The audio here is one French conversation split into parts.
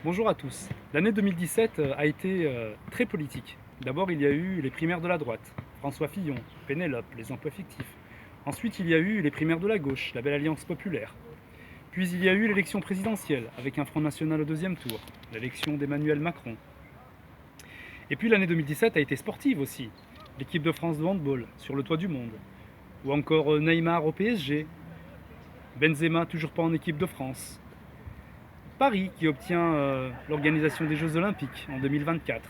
Bonjour à tous. L'année 2017 a été très politique. D'abord, il y a eu les primaires de la droite, François Fillon, Pénélope, les emplois fictifs. Ensuite, il y a eu les primaires de la gauche, la Belle Alliance populaire. Puis il y a eu l'élection présidentielle, avec un Front National au deuxième tour, l'élection d'Emmanuel Macron. Et puis l'année 2017 a été sportive aussi. L'équipe de France de handball sur le toit du monde. Ou encore Neymar au PSG. Benzema toujours pas en équipe de France. Paris qui obtient l'organisation des Jeux Olympiques en 2024.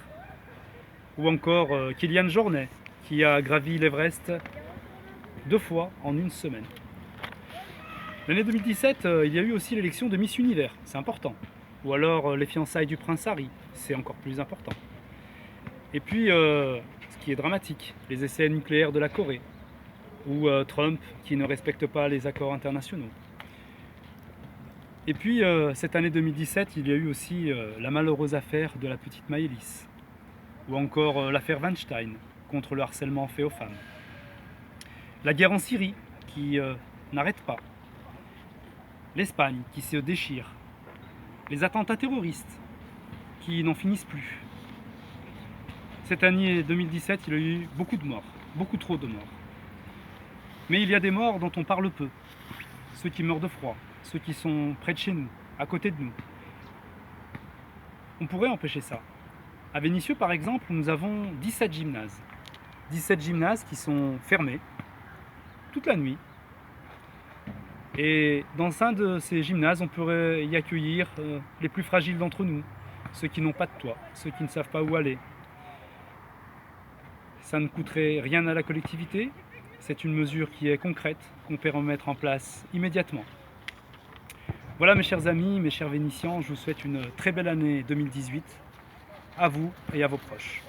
Ou encore Kylian Jornet qui a gravi l'Everest 2 fois en une semaine. L'année 2017, il y a eu aussi l'élection de Miss Univers, c'est important. Ou alors les fiançailles du prince Harry, c'est encore plus important. Et puis, ce qui est dramatique, les essais nucléaires de la Corée. Ou Trump qui ne respecte pas les accords internationaux. Et puis, cette année 2017, il y a eu aussi la malheureuse affaire de la petite Maëlys. Ou encore l'affaire Weinstein contre le harcèlement fait aux femmes. La guerre en Syrie qui n'arrête pas. L'Espagne qui se déchire. Les attentats terroristes qui n'en finissent plus. Cette année 2017, il y a eu beaucoup de morts, beaucoup trop de morts. Mais il y a des morts dont on parle peu. Ceux qui meurent de froid, ceux qui sont près de chez nous, à côté de nous. On pourrait empêcher ça. À Vénissieux, par exemple, nous avons 17 gymnases. 17 gymnases qui sont fermés toute la nuit. Et dans un de ces gymnases, on pourrait y accueillir les plus fragiles d'entre nous, ceux qui n'ont pas de toit, ceux qui ne savent pas où aller. Ça ne coûterait rien à la collectivité, c'est une mesure qui est concrète, qu'on peut remettre en place immédiatement. Voilà mes chers amis, mes chers Vénitiens, je vous souhaite une très belle année 2018, à vous et à vos proches.